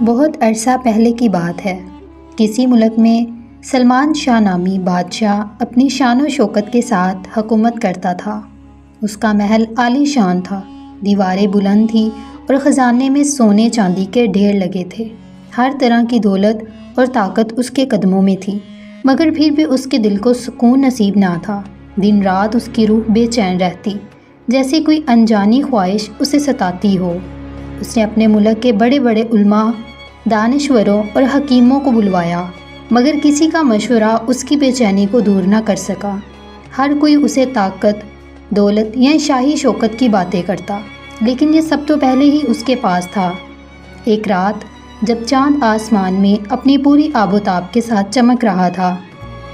بہت عرصہ پہلے کی بات ہے۔ کسی ملک میں سلمان شاہ نامی بادشاہ اپنی شان و شوکت کے ساتھ حکومت کرتا تھا۔ اس کا محل عالی شان تھا، دیواریں بلند تھیں اور خزانے میں سونے چاندی کے ڈھیر لگے تھے۔ ہر طرح کی دولت اور طاقت اس کے قدموں میں تھی، مگر پھر بھی اس کے دل کو سکون نصیب نہ تھا۔ دن رات اس کی روح بے چین رہتی، جیسے کوئی انجانی خواہش اسے ستاتی ہو۔ اس نے اپنے ملک کے بڑے بڑے علماء، دانشوروں اور حکیموں کو بلوایا، مگر کسی کا مشورہ اس کی بے چینی کو دور نہ کر سکا۔ ہر کوئی اسے طاقت، دولت یا شاہی شوکت کی باتیں کرتا، لیکن یہ سب تو پہلے ہی اس کے پاس تھا۔ ایک رات جب چاند آسمان میں اپنی پوری آب و تاب کے ساتھ چمک رہا تھا،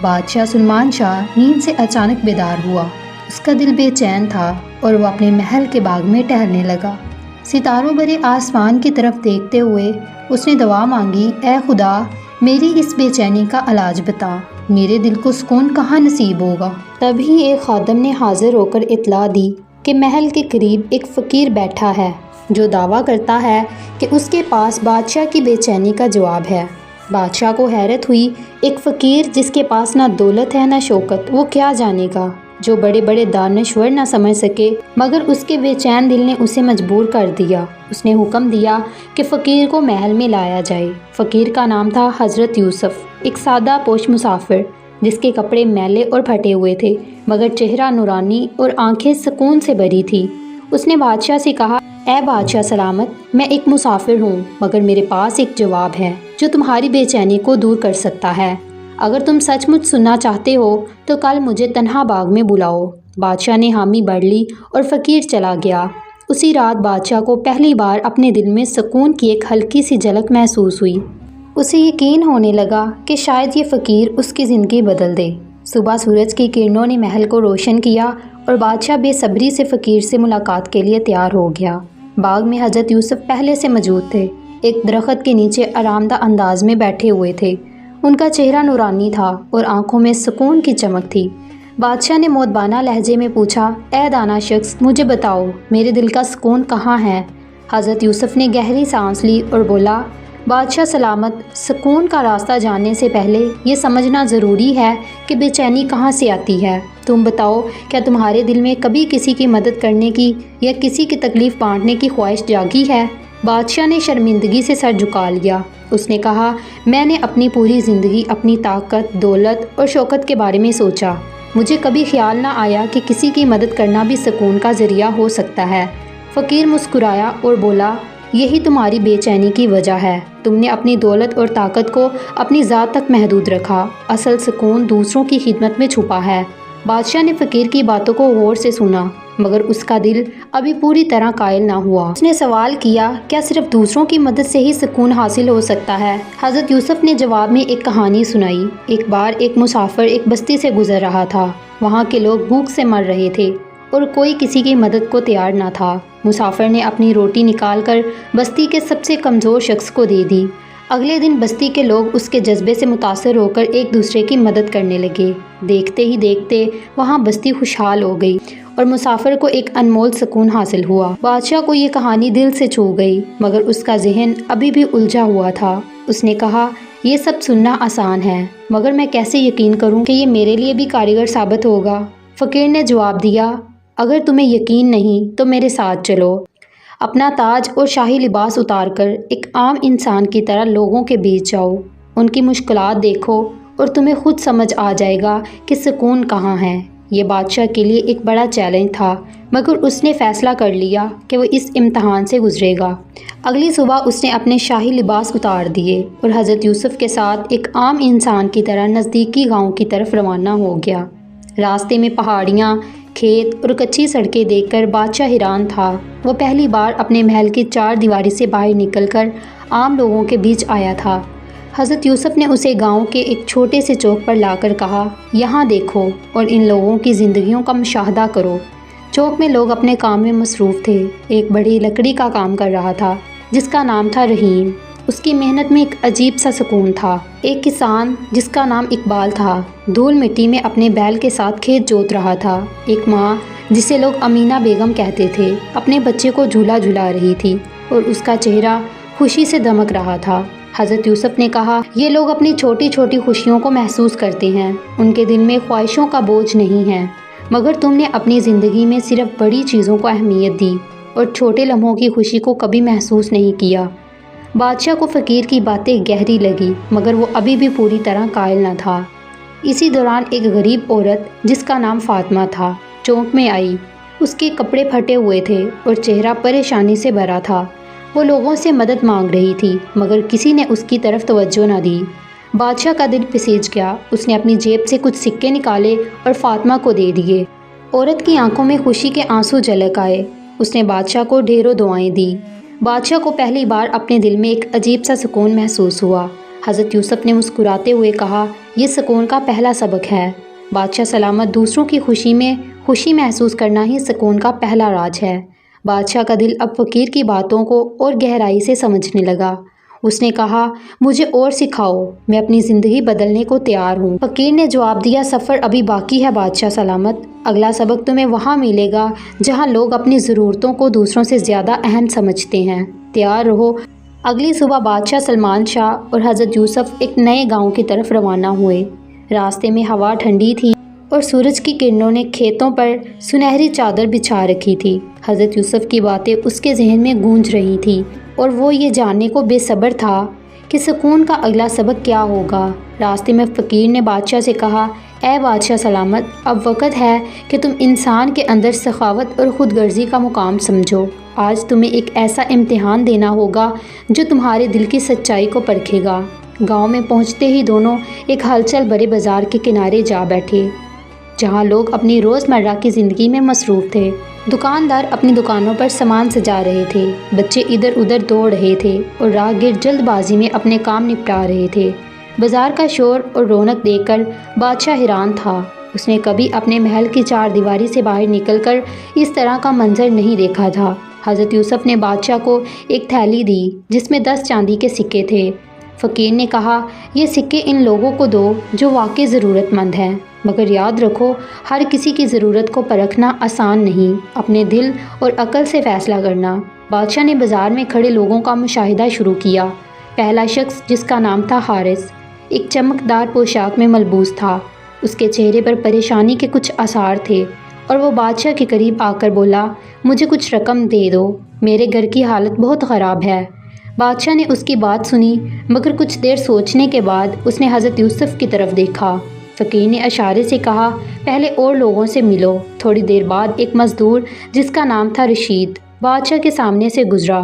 بادشاہ سلمان شاہ نیند سے اچانک بیدار ہوا۔ اس کا دل بے چین تھا اور وہ اپنے محل کے باغ میں ٹہلنے لگا۔ ستاروں بھرے آسمان کی طرف دیکھتے ہوئے اس نے دعا مانگی، اے خدا، میری اس بے چینی کا علاج بتا، میرے دل کو سکون کہاں نصیب ہوگا؟ تبھی ایک خادم نے حاضر ہو کر اطلاع دی کہ محل کے قریب ایک فقیر بیٹھا ہے جو دعویٰ کرتا ہے کہ اس کے پاس بادشاہ کی بے چینی کا جواب ہے۔ بادشاہ کو حیرت ہوئی، ایک فقیر جس کے پاس نہ دولت ہے نہ شوکت، وہ کیا جانے گا؟ جو بڑے بڑے دانشور نہ سمجھ سکے، مگر اس کے بے چین دل نے اسے مجبور کر دیا۔ اس نے حکم دیا کہ فقیر کو محل میں لایا جائے۔ فقیر کا نام تھا حضرت یوسف، ایک سادہ پوش مسافر جس کے کپڑے میلے اور پھٹے ہوئے تھے، مگر چہرہ نورانی اور آنکھیں سکون سے بھری تھی۔ اس نے بادشاہ سے کہا، اے بادشاہ سلامت، میں ایک مسافر ہوں، مگر میرے پاس ایک جواب ہے جو تمہاری بے چینی کو دور کر سکتا ہے۔ اگر تم سچ مچ سننا چاہتے ہو تو کل مجھے تنہا باغ میں بلاؤ۔ بادشاہ نے حامی بھر لی اور فقیر چلا گیا۔ اسی رات بادشاہ کو پہلی بار اپنے دل میں سکون کی ایک ہلکی سی جھلک محسوس ہوئی۔ اسے یقین ہونے لگا کہ شاید یہ فقیر اس کی زندگی بدل دے۔ صبح سورج کی کرنوں نے محل کو روشن کیا اور بادشاہ بے صبری سے فقیر سے ملاقات کے لیے تیار ہو گیا۔ باغ میں حضرت یوسف پہلے سے موجود تھے، ایک درخت کے نیچے آرام دہ انداز میں بیٹھے ہوئے تھے۔ ان کا چہرہ نورانی تھا اور آنکھوں میں سکون کی چمک تھی۔ بادشاہ نے مؤدبانہ لہجے میں پوچھا، اے دانا شخص، مجھے بتاؤ، میرے دل کا سکون کہاں ہے؟ حضرت یوسف نے گہری سانس لی اور بولا، بادشاہ سلامت، سکون کا راستہ جاننے سے پہلے یہ سمجھنا ضروری ہے کہ بے چینی کہاں سے آتی ہے۔ تم بتاؤ، کیا تمہارے دل میں کبھی کسی کی مدد کرنے کی یا کسی کی تکلیف بانٹنے کی خواہش جاگی ہے؟ بادشاہ نے شرمندگی سے سر جھکا لیا۔ اس نے کہا، میں نے اپنی پوری زندگی اپنی طاقت، دولت اور شوکت کے بارے میں سوچا۔ مجھے کبھی خیال نہ آیا کہ کسی کی مدد کرنا بھی سکون کا ذریعہ ہو سکتا ہے۔ فقیر مسکرایا اور بولا، یہی تمہاری بے چینی کی وجہ ہے۔ تم نے اپنی دولت اور طاقت کو اپنی ذات تک محدود رکھا۔ اصل سکون دوسروں کی خدمت میں چھپا ہے۔ بادشاہ نے فقیر کی باتوں کو غور سے سنا، مگر اس کا دل ابھی پوری طرح قائل نہ ہوا۔ اس نے سوال کیا، کیا صرف دوسروں کی مدد سے ہی سکون حاصل ہو سکتا ہے؟ حضرت یوسف نے جواب میں ایک کہانی سنائی۔ ایک بار ایک مسافر ایک بستی سے گزر رہا تھا۔ وہاں کے لوگ بھوک سے مر رہے تھے اور کوئی کسی کی مدد کو تیار نہ تھا۔ مسافر نے اپنی روٹی نکال کر بستی کے سب سے کمزور شخص کو دے دی۔ اگلے دن بستی کے لوگ اس کے جذبے سے متاثر ہو کر ایک دوسرے کی مدد کرنے لگے۔ دیکھتے ہی دیکھتے وہاں بستی خوشحال ہو گئی اور مسافر کو ایک انمول سکون حاصل ہوا۔ بادشاہ کو یہ کہانی دل سے چھو گئی، مگر اس کا ذہن ابھی بھی الجھا ہوا تھا۔ اس نے کہا، یہ سب سننا آسان ہے، مگر میں کیسے یقین کروں کہ یہ میرے لیے بھی کارگر ثابت ہوگا؟ فقیر نے جواب دیا، اگر تمہیں یقین نہیں تو میرے ساتھ چلو۔ اپنا تاج اور شاہی لباس اتار کر ایک عام انسان کی طرح لوگوں کے بیچ جاؤ، ان کی مشکلات دیکھو اور تمہیں خود سمجھ آ جائے گا کہ سکون کہاں ہے۔ یہ بادشاہ کے لیے ایک بڑا چیلنج تھا، مگر اس نے فیصلہ کر لیا کہ وہ اس امتحان سے گزرے گا۔ اگلی صبح اس نے اپنے شاہی لباس اتار دیے اور حضرت یوسف کے ساتھ ایک عام انسان کی طرح نزدیکی گاؤں کی طرف روانہ ہو گیا۔ راستے میں پہاڑیاں، کھیت اور کچی سڑکیں دیکھ کر بادشاہ حیران تھا۔ وہ پہلی بار اپنے محل کی چار دیواری سے باہر نکل کر عام لوگوں کے بیچ آیا تھا۔ حضرت یوسف نے اسے گاؤں کے ایک چھوٹے سے چوک پر لا کر کہا، یہاں دیکھو اور ان لوگوں کی زندگیوں کا مشاہدہ کرو۔ چوک میں لوگ اپنے کام میں مصروف تھے۔ ایک بڑی لکڑی کا کام کر رہا تھا جس کا نام تھا رحیم۔ اس کی محنت میں ایک عجیب سا سکون تھا۔ ایک کسان جس کا نام اقبال تھا دھول مٹی میں اپنے بیل کے ساتھ کھیت جوت رہا تھا۔ ایک ماں جسے لوگ امینہ بیگم کہتے تھے اپنے بچے کو جھولا جھلا رہی تھی اور اس کا چہرہ خوشی سے دمک رہا تھا۔ حضرت یوسف نے کہا، یہ لوگ اپنی چھوٹی چھوٹی خوشیوں کو محسوس کرتے ہیں، ان کے دل میں خواہشوں کا بوجھ نہیں ہے، مگر تم نے اپنی زندگی میں صرف بڑی چیزوں کو اہمیت دی اور چھوٹے لمحوں کی خوشی کو کبھی محسوس نہیں کیا۔ بادشاہ کو فقیر کی باتیں گہری لگی، مگر وہ ابھی بھی پوری طرح قائل نہ تھا۔ اسی دوران ایک غریب عورت جس کا نام فاطمہ تھا چونک میں آئی۔ اس کے کپڑے پھٹے ہوئے تھے اور چہرہ پریشانی سے بھرا تھا۔ وہ لوگوں سے مدد مانگ رہی تھی، مگر کسی نے اس کی طرف توجہ نہ دی۔ بادشاہ کا دل پسیج گیا۔ اس نے اپنی جیب سے کچھ سکے نکالے اور فاطمہ کو دے دیے۔ عورت کی آنکھوں میں خوشی کے آنسو جھلک آئے۔ اس نے بادشاہ کو ڈھیروں دعائیں دیں۔ بادشاہ کو پہلی بار اپنے دل میں ایک عجیب سا سکون محسوس ہوا۔ حضرت یوسف نے مسکراتے ہوئے کہا، یہ سکون کا پہلا سبق ہے۔ بادشاہ سلامت، دوسروں کی خوشی میں خوشی محسوس کرنا ہی سکون کا پہلا راز ہے۔ بادشاہ کا دل اب فقیر کی باتوں کو اور گہرائی سے سمجھنے لگا۔ اس نے کہا، مجھے اور سکھاؤ، میں اپنی زندگی بدلنے کو تیار ہوں۔ فقیر نے جواب دیا، سفر ابھی باقی ہے بادشاہ سلامت۔ اگلا سبق تمہیں وہاں ملے گا جہاں لوگ اپنی ضرورتوں کو دوسروں سے زیادہ اہم سمجھتے ہیں۔ تیار رہو۔ اگلی صبح بادشاہ سلمان شاہ اور حضرت یوسف ایک نئے گاؤں کی طرف روانہ ہوئے۔ راستے میں ہوا ٹھنڈی تھی اور سورج کی کرنوں نے کھیتوں پر سنہری چادر بچھا رکھی تھی۔ حضرت یوسف کی باتیں اس کے ذہن میں گونج رہی تھیں اور وہ یہ جاننے کو بے صبر تھا کہ سکون کا اگلا سبق کیا ہوگا۔ راستے میں فقیر نے بادشاہ سے کہا، اے بادشاہ سلامت، اب وقت ہے کہ تم انسان کے اندر سخاوت اور خود غرضی کا مقام سمجھو۔ آج تمہیں ایک ایسا امتحان دینا ہوگا جو تمہارے دل کی سچائی کو پرکھے گا۔ گاؤں میں پہنچتے ہی دونوں ایک ہلچل بڑے بازار کے کنارے جا بیٹھے، جہاں لوگ اپنی روزمرہ کی زندگی میں مصروف تھے۔ دکاندار اپنی دکانوں پر سامان سجا رہے تھے، بچے ادھر ادھر دوڑ رہے تھے اور راہگیر جلد بازی میں اپنے کام نپٹا رہے تھے۔ بازار کا شور اور رونق دیکھ کر بادشاہ حیران تھا۔ اس نے کبھی اپنے محل کی چار دیواری سے باہر نکل کر اس طرح کا منظر نہیں دیکھا تھا۔ حضرت یوسف نے بادشاہ کو ایک تھیلی دی جس میں 10 چاندی کے سکے تھے۔ فقیر نے کہا، یہ سکے ان لوگوں کو دو جو واقعی ضرورت مند ہیں، مگر یاد رکھو، ہر کسی کی ضرورت کو پرکھنا آسان نہیں، اپنے دل اور عقل سے فیصلہ کرنا۔ بادشاہ نے بازار میں کھڑے لوگوں کا مشاہدہ شروع کیا۔ پہلا شخص، جس کا نام تھا حارث، ایک چمکدار پوشاک میں ملبوس تھا۔ اس کے چہرے پر پریشانی کے کچھ آثار تھے اور وہ بادشاہ کے قریب آ کر بولا، مجھے کچھ رقم دے دو، میرے گھر کی حالت بہت خراب ہے۔ بادشاہ نے اس کی بات سنی، مگر کچھ دیر سوچنے کے بعد اس نے حضرت یوسف کی طرف دیکھا۔ فقیر نے اشارے سے کہا، پہلے اور لوگوں سے ملو۔ تھوڑی دیر بعد ایک مزدور جس کا نام تھا رشید بادشاہ کے سامنے سے گزرا۔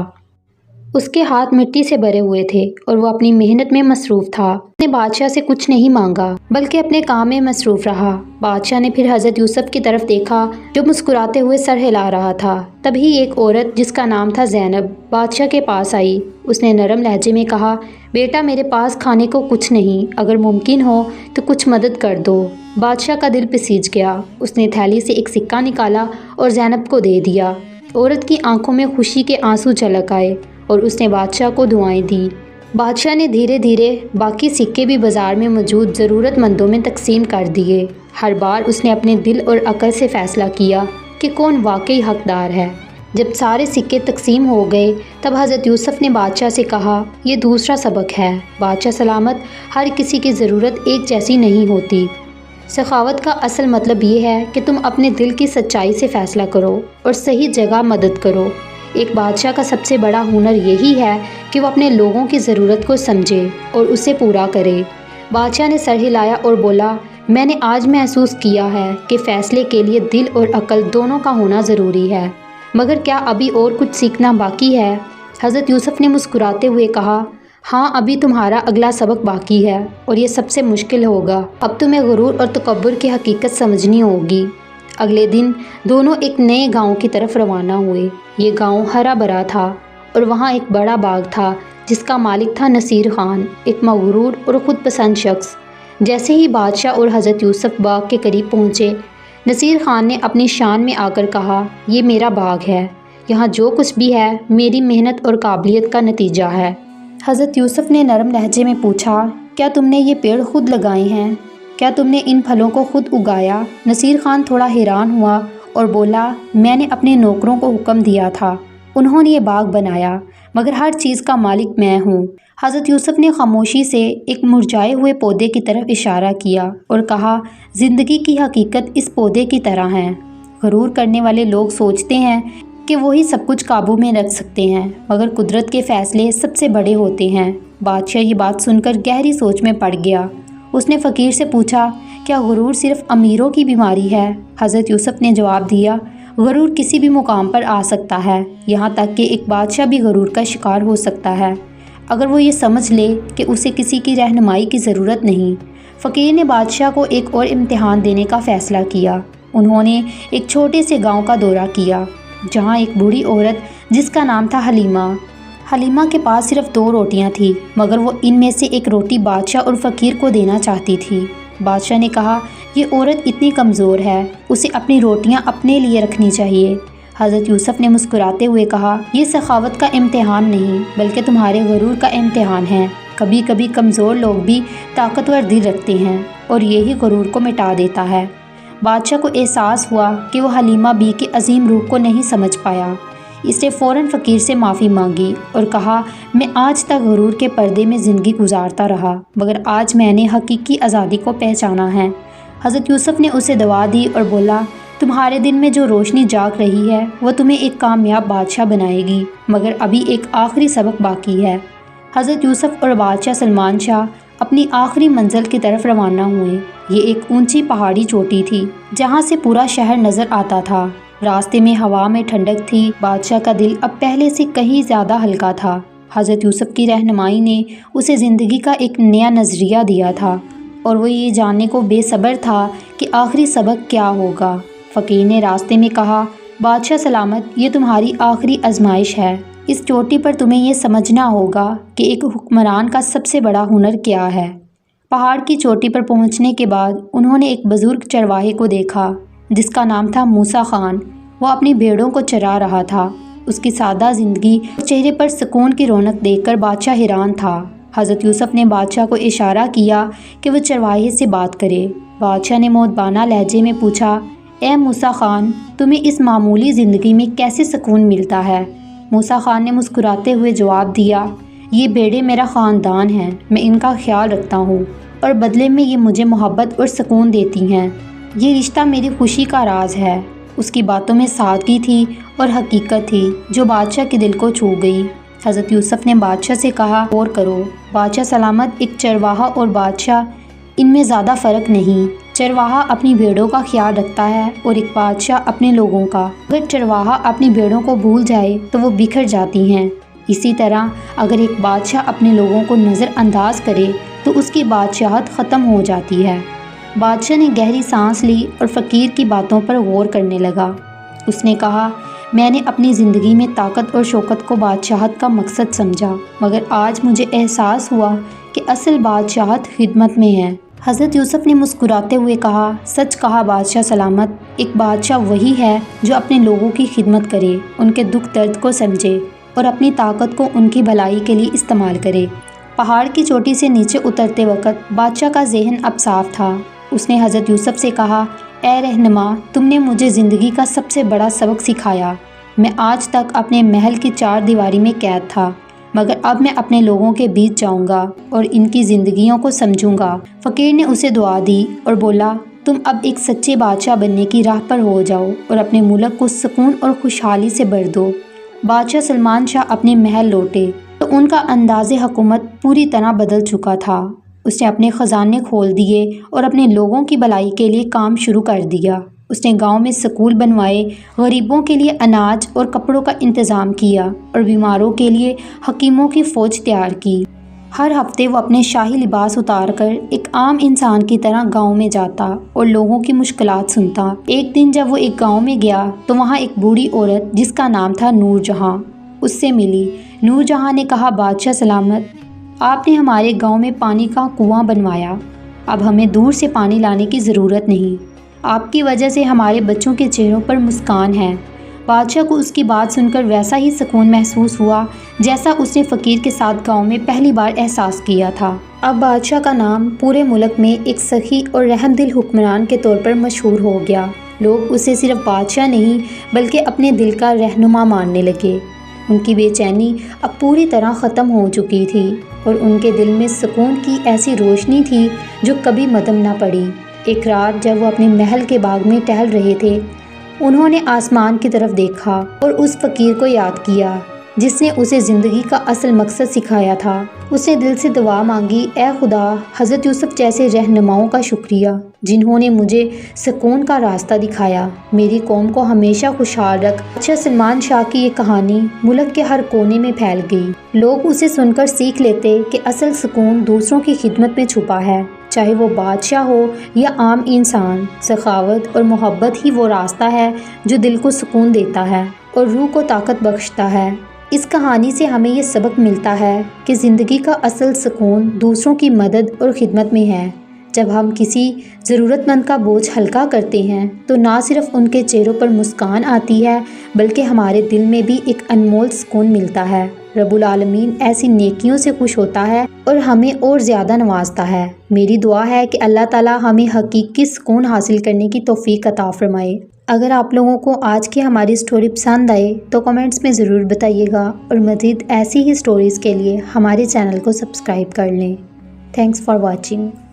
اس کے ہاتھ مٹی سے بھرے ہوئے تھے اور وہ اپنی محنت میں مصروف تھا۔ اس نے بادشاہ سے کچھ نہیں مانگا بلکہ اپنے کام میں مصروف رہا۔ بادشاہ نے پھر حضرت یوسف کی طرف دیکھا جو مسکراتے ہوئے سر ہلا رہا تھا۔ تبھی ایک عورت جس کا نام تھا زینب بادشاہ کے پاس آئی۔ اس نے نرم لہجے میں کہا، بیٹا، میرے پاس کھانے کو کچھ نہیں، اگر ممکن ہو تو کچھ مدد کر دو۔ بادشاہ کا دل پسیج گیا۔ اس نے تھیلی سے ایک سکہ نکالا اور زینب کو دے دیا۔ عورت کی آنکھوں میں خوشی کے آنسو جھلک آئے اور اس نے بادشاہ کو دعائیں دیں۔ بادشاہ نے دھیرے دھیرے باقی سکے بھی بازار میں موجود ضرورت مندوں میں تقسیم کر دیے۔ ہر بار اس نے اپنے دل اور عقل سے فیصلہ کیا کہ کون واقعی حقدار ہے۔ جب سارے سکے تقسیم ہو گئے تب حضرت یوسف نے بادشاہ سے کہا، یہ دوسرا سبق ہے، بادشاہ سلامت، ہر کسی کی ضرورت ایک جیسی نہیں ہوتی۔ سخاوت کا اصل مطلب یہ ہے کہ تم اپنے دل کی سچائی سے فیصلہ کرو اور صحیح جگہ مدد کرو۔ ایک بادشاہ کا سب سے بڑا ہنر یہی ہے کہ وہ اپنے لوگوں کی ضرورت کو سمجھے اور اسے پورا کرے۔ بادشاہ نے سر ہلایا اور بولا، میں نے آج محسوس کیا ہے کہ فیصلے کے لیے دل اور عقل دونوں کا ہونا ضروری ہے، مگر کیا ابھی اور کچھ سیکھنا باقی ہے؟ حضرت یوسف نے مسکراتے ہوئے کہا، ہاں، ابھی تمہارا اگلا سبق باقی ہے اور یہ سب سے مشکل ہوگا۔ اب تمہیں غرور اور تکبر کی حقیقت سمجھنی ہوگی۔ اگلے دن دونوں ایک نئے گاؤں کی طرف روانہ ہوئے۔ یہ گاؤں ہرا بھرا تھا اور وہاں ایک بڑا باغ تھا جس کا مالک تھا نصیر خان، ایک مغرور اور خود پسند شخص۔ جیسے ہی بادشاہ اور حضرت یوسف باغ کے قریب پہنچے، نصیر خان نے اپنی شان میں آ کر کہا، یہ میرا باغ ہے، یہاں جو کچھ بھی ہے میری محنت اور قابلیت کا نتیجہ ہے۔ حضرت یوسف نے نرم لہجے میں پوچھا، کیا تم نے یہ پیڑ خود لگائے ہیں؟ کیا تم نے ان پھلوں کو خود اگایا؟ نصیر خان تھوڑا حیران ہوا اور بولا، میں نے اپنے نوکروں کو حکم دیا تھا، انہوں نے یہ باغ بنایا مگر ہر چیز کا مالک میں ہوں۔ حضرت یوسف نے خاموشی سے ایک مرجھائے ہوئے پودے کی طرف اشارہ کیا اور کہا، زندگی کی حقیقت اس پودے کی طرح ہے۔ غرور کرنے والے لوگ سوچتے ہیں کہ وہی سب کچھ قابو میں رکھ سکتے ہیں، مگر قدرت کے فیصلے سب سے بڑے ہوتے ہیں۔ بادشاہ یہ بات سن کر گہری سوچ میں پڑ گیا۔ اس نے فقیر سے پوچھا، کیا غرور صرف امیروں کی بیماری ہے؟ حضرت یوسف نے جواب دیا، غرور کسی بھی مقام پر آ سکتا ہے، یہاں تک کہ ایک بادشاہ بھی غرور کا شکار ہو سکتا ہے اگر وہ یہ سمجھ لے کہ اسے کسی کی رہنمائی کی ضرورت نہیں۔ فقیر نے بادشاہ کو ایک اور امتحان دینے کا فیصلہ کیا۔ انہوں نے ایک چھوٹے سے گاؤں کا دورہ کیا جہاں ایک بوڑھی عورت جس کا نام تھا حلیمہ کے پاس صرف 2 روٹیاں تھیں، مگر وہ ان میں سے ایک روٹی بادشاہ اور فقیر کو دینا چاہتی تھی۔ بادشاہ نے کہا، یہ عورت اتنی کمزور ہے، اسے اپنی روٹیاں اپنے لیے رکھنی چاہیے۔ حضرت یوسف نے مسکراتے ہوئے کہا، یہ سخاوت کا امتحان نہیں بلکہ تمہارے غرور کا امتحان ہے۔ کبھی کبھی کمزور لوگ بھی طاقتور دل رکھتے ہیں اور یہی غرور کو مٹا دیتا ہے۔ بادشاہ کو احساس ہوا کہ وہ حلیمہ بی کی عظیم روح کو نہیں سمجھ پایا۔ اس نے فوراً فقیر سے معافی مانگی اور کہا، میں آج تک غرور کے پردے میں زندگی گزارتا رہا مگر آج میں نے حقیقی آزادی کو پہچانا ہے۔ حضرت یوسف نے اسے دعا دی اور بولا، تمہارے دل میں جو روشنی جاگ رہی ہے وہ تمہیں ایک کامیاب بادشاہ بنائے گی، مگر ابھی ایک آخری سبق باقی ہے۔ حضرت یوسف اور بادشاہ سلمان شاہ اپنی آخری منزل کی طرف روانہ ہوئے۔ یہ ایک اونچی پہاڑی چوٹی تھی جہاں سے پورا شہر نظر آتا تھا۔ راستے میں ہوا میں ٹھنڈک تھی۔ بادشاہ کا دل اب پہلے سے کہیں زیادہ ہلکا تھا۔ حضرت یوسف کی رہنمائی نے اسے زندگی کا ایک نیا نظریہ دیا تھا اور وہ یہ جاننے کو بے صبر تھا کہ آخری سبق کیا ہوگا۔ فقیر نے راستے میں کہا، بادشاہ سلامت، یہ تمہاری آخری آزمائش ہے۔ اس چوٹی پر تمہیں یہ سمجھنا ہوگا کہ ایک حکمران کا سب سے بڑا ہنر کیا ہے۔ پہاڑ کی چوٹی پر پہنچنے کے بعد انہوں نے ایک بزرگ چرواہے کو دیکھا جس کا نام تھا موسیٰ خان۔ وہ اپنی بھیڑوں کو چرا رہا تھا۔ اس کی سادہ زندگی اور چہرے پر سکون کی رونق دیکھ کر بادشاہ حیران تھا۔ حضرت یوسف نے بادشاہ کو اشارہ کیا کہ وہ چرواہے سے بات کرے۔ بادشاہ نے مؤدبانہ لہجے میں پوچھا، اے موسیٰ خان، تمہیں اس معمولی زندگی میں کیسے سکون ملتا ہے؟ موسیٰ خان نے مسکراتے ہوئے جواب دیا، یہ بھیڑیں میرا خاندان ہیں، میں ان کا خیال رکھتا ہوں اور بدلے میں یہ مجھے محبت اور سکون دیتی ہیں۔ یہ رشتہ میری خوشی کا راز ہے۔ اس کی باتوں میں سادگی تھی اور حقیقت تھی جو بادشاہ کے دل کو چھو گئی۔ حضرت یوسف نے بادشاہ سے کہا، غور کرو، بادشاہ سلامت، ایک چرواہا اور بادشاہ، ان میں زیادہ فرق نہیں۔ چرواہا اپنی بھیڑوں کا خیال رکھتا ہے اور ایک بادشاہ اپنے لوگوں کا۔ اگر چرواہا اپنی بھیڑوں کو بھول جائے تو وہ بکھر جاتی ہیں۔ اسی طرح اگر ایک بادشاہ اپنے لوگوں کو نظر انداز کرے تو اس کی بادشاہت ختم ہو جاتی ہے۔ بادشاہ نے گہری سانس لی اور فقیر کی باتوں پر غور کرنے لگا۔ اس نے کہا، میں نے اپنی زندگی میں طاقت اور شوکت کو بادشاہت کا مقصد سمجھا، مگر آج مجھے احساس ہوا کہ اصل بادشاہت خدمت میں ہے۔ حضرت یوسف نے مسکراتے ہوئے کہا، سچ کہا بادشاہ سلامت، ایک بادشاہ وہی ہے جو اپنے لوگوں کی خدمت کرے، ان کے دکھ درد کو سمجھے اور اپنی طاقت کو ان کی بھلائی کے لیے استعمال کرے۔ پہاڑ کی چوٹی سے نیچے اترتے وقت بادشاہ کا ذہن اب صاف تھا۔ اس نے حضرت یوسف سے کہا، اے رہنما، تم نے مجھے زندگی کا سب سے بڑا سبق سکھایا۔ میں آج تک اپنے محل کی 4 دیواری میں قید تھا، مگر اب میں اپنے لوگوں کے بیچ جاؤں گا اور ان کی زندگیوں کو سمجھوں گا۔ فقیر نے اسے دعا دی اور بولا، تم اب ایک سچے بادشاہ بننے کی راہ پر ہو جاؤ اور اپنے ملک کو سکون اور خوشحالی سے بھر دو۔ بادشاہ سلمان شاہ اپنے محل لوٹے تو ان کا انداز حکومت پوری طرح بدل چکا تھا۔ اس نے اپنے خزانے کھول دیے اور اپنے لوگوں کی بھلائی کے لیے کام شروع کر دیا۔ اس نے گاؤں میں سکول بنوائے، غریبوں کے لیے اناج اور کپڑوں کا انتظام کیا اور بیماروں کے لیے حکیموں کی فوج تیار کی۔ ہر ہفتے وہ اپنے شاہی لباس اتار کر ایک عام انسان کی طرح گاؤں میں جاتا اور لوگوں کی مشکلات سنتا۔ ایک دن جب وہ ایک گاؤں میں گیا تو وہاں ایک بوڑھی عورت جس کا نام تھا نور جہاں اس سے ملی۔ نور جہاں نے کہا، بادشاہ سلامت، آپ نے ہمارے گاؤں میں پانی کا کنواں بنوایا، اب ہمیں دور سے پانی لانے کی ضرورت نہیں۔ آپ کی وجہ سے ہمارے بچوں کے چہروں پر مسکان ہے۔ بادشاہ کو اس کی بات سن کر ویسا ہی سکون محسوس ہوا جیسا اس نے فقیر کے ساتھ گاؤں میں پہلی بار احساس کیا تھا۔ اب بادشاہ کا نام پورے ملک میں ایک سخی اور رحم دل حکمران کے طور پر مشہور ہو گیا۔ لوگ اسے صرف بادشاہ نہیں بلکہ اپنے دل کا رہنما ماننے لگے۔ ان کی بے چینی اب پوری طرح ختم ہو چکی تھی اور ان کے دل میں سکون کی ایسی روشنی تھی جو کبھی مدھم نہ پڑی۔ ایک رات جب وہ اپنے محل کے باغ میں ٹہل رہے تھے، انہوں نے آسمان کی طرف دیکھا اور اس فقیر کو یاد کیا جس نے اسے زندگی کا اصل مقصد سکھایا تھا۔ اسے دل سے دعا مانگی، اے خدا، حضرت یوسف جیسے رہنماؤں کا شکریہ جنہوں نے مجھے سکون کا راستہ دکھایا، میری قوم کو ہمیشہ خوشحال رکھ۔ بادشاہ سلمان شاہ کی یہ کہانی ملک کے ہر کونے میں پھیل گئی۔ لوگ اسے سن کر سیکھ لیتے کہ اصل سکون دوسروں کی خدمت میں چھپا ہے، چاہے وہ بادشاہ ہو یا عام انسان۔ سخاوت اور محبت ہی وہ راستہ ہے جو دل کو سکون دیتا ہے اور روح کو طاقت بخشتا ہے۔ اس کہانی سے ہمیں یہ سبق ملتا ہے کہ زندگی کا اصل سکون دوسروں کی مدد اور خدمت میں ہے۔ جب ہم کسی ضرورت مند کا بوجھ ہلکا کرتے ہیں تو نہ صرف ان کے چہروں پر مسکان آتی ہے بلکہ ہمارے دل میں بھی ایک انمول سکون ملتا ہے۔ رب العالمین ایسی نیکیوں سے خوش ہوتا ہے اور ہمیں اور زیادہ نوازتا ہے۔ میری دعا ہے کہ اللہ تعالی ہمیں حقیقی سکون حاصل کرنے کی توفیق عطا فرمائے۔ اگر آپ لوگوں کو آج کی ہماری سٹوری پسند آئے تو کمنٹس میں ضرور بتائیے گا اور مزید ایسی ہی سٹوریز کے لیے ہمارے چینل کو سبسکرائب کر لیں۔ Thanks for watching.